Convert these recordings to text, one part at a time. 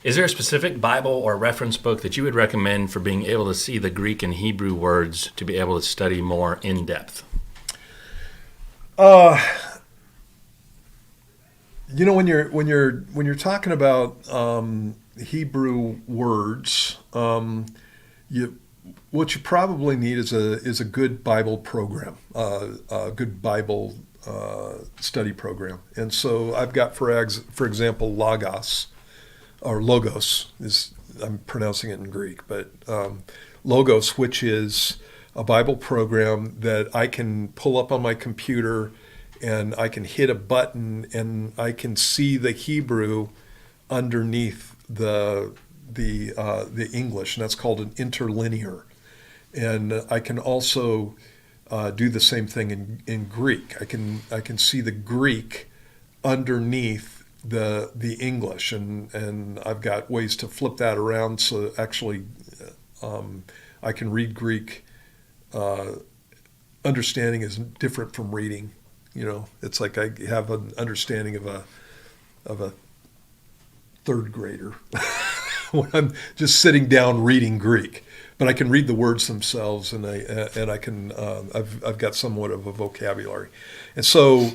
Is there a specific Bible or reference book that you would recommend for being able to see the Greek and Hebrew words to be able to study more in depth? Uh, when you're talking about Hebrew words, you what you probably need is a good Bible program, a good Bible study program. And so I've got, for example, Logos is, I'm pronouncing it in Greek, but Logos, which is a Bible program that I can pull up on my computer and I can hit a button and I can see the Hebrew underneath the English, and that's called an interlinear. And I can also do the same thing in Greek. I can see the Greek underneath the English, and I've got ways to flip that around so actually I can read Greek. Understanding is different from reading. It's like I have an understanding of a third grader when I'm just sitting down reading Greek. But I can read the words themselves, and I can I've got somewhat of a vocabulary, and so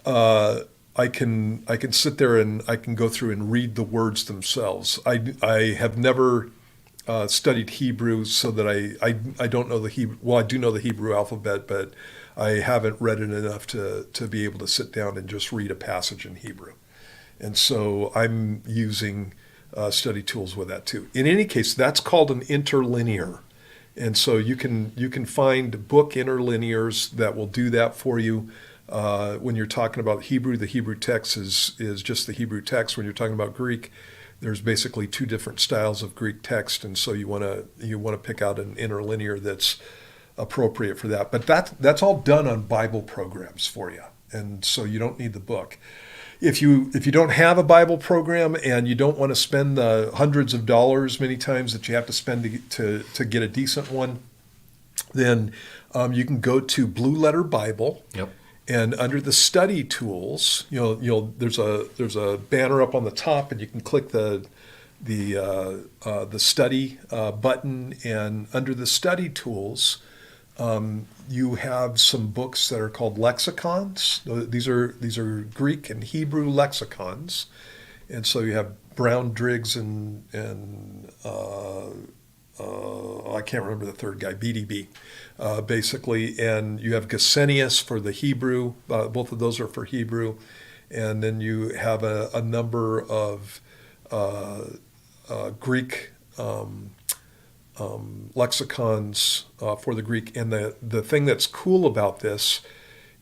I can sit there and I can go through and read the words themselves. I have never studied Hebrew, so that I don't know the Hebrew. Well, I do know the Hebrew alphabet, but I haven't read it enough to be able to sit down and just read a passage in Hebrew. And so I'm using study tools with that too. In any case, that's called an interlinear. And so you can find book interlinears that will do that for you. When you're talking about Hebrew, the Hebrew text is just the Hebrew text. When you're talking about Greek, there's basically two different styles of Greek text, and so you want to pick out an interlinear that's appropriate for that. But that's all done on Bible programs for you, and so you don't need the book. If you don't have a Bible program and you don't want to spend the hundreds of dollars many times that you have to spend to get a decent one, then you can go to Blue Letter Bible. Yep. And under the study tools, there's a banner up on the top, and you can click the study button. And under the study tools, you have some books that are called lexicons. These are Greek and Hebrew lexicons, and so you have Brown, Driggs, and I can't remember the third guy, BDB, basically. And you have Gesenius for the Hebrew. Both of those are for Hebrew. And then you have a number of Greek lexicons for the Greek. And the thing that's cool about this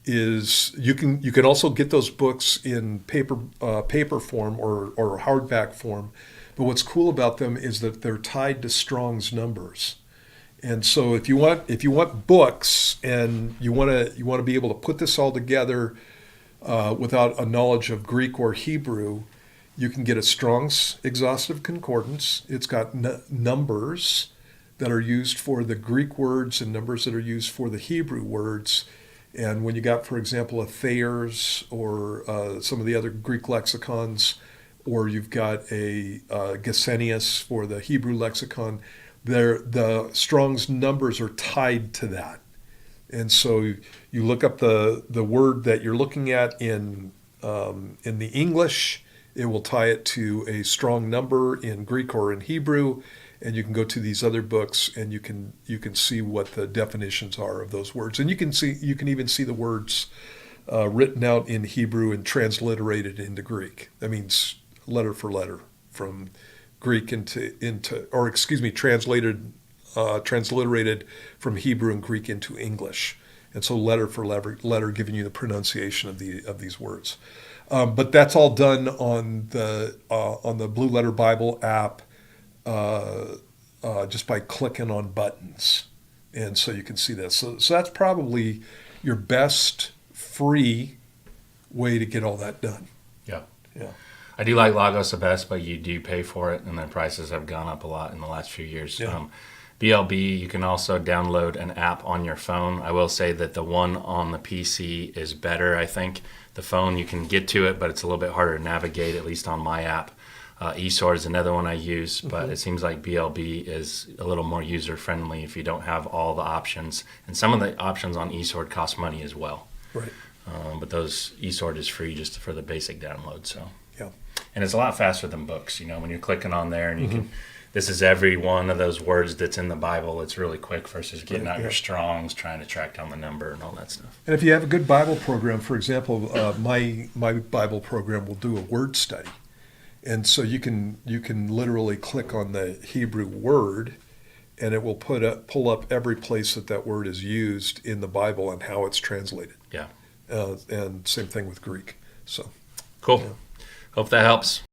is you can also get those books in paper form or hardback form. But what's cool about them is that they're tied to Strong's numbers. And so if you want books and you want to be able to put this all together without a knowledge of Greek or Hebrew, you can get a Strong's Exhaustive Concordance. It's got numbers that are used for the Greek words and numbers that are used for the Hebrew words. And when you got, for example, a Thayer's or some of the other Greek lexicons, or you've got a Gesenius for the Hebrew lexicon, the Strong's numbers are tied to that. And so you look up the word that you're looking at in the English, it will tie it to a Strong number in Greek or in Hebrew, and you can go to these other books and you can see what the definitions are of those words. And you can even see the words written out in Hebrew and transliterated into Greek. That means letter for letter from Greek transliterated from Hebrew and Greek into English, and so letter for letter giving you the pronunciation of these words. But that's all done on the Blue Letter Bible app, just by clicking on buttons, and so you can see this. So that's probably your best free way to get all that done. Yeah. Yeah. I do like Logos the best, but you do pay for it, and their prices have gone up a lot in the last few years. Yeah. BLB, you can also download an app on your phone. I will say that the one on the PC is better, I think. The phone, you can get to it, but it's a little bit harder to navigate, at least on my app. eSword is another one I use, but it seems like BLB is a little more user friendly if you don't have all the options. And some of the options on eSword cost money as well. Right. But those eSword is free just for the basic download. So Yeah. and it's a lot faster than books. When you're clicking on there and you can. This is every one of those words that's in the Bible. It's really quick versus getting out your Strongs, trying to track down the number and all that stuff. And if you have a good Bible program, for example, my Bible program will do a word study, and so you can literally click on the Hebrew word, and it will pull up every place that word is used in the Bible and how it's translated. Yeah. And same thing with Greek. So cool. Yeah. Hope that helps.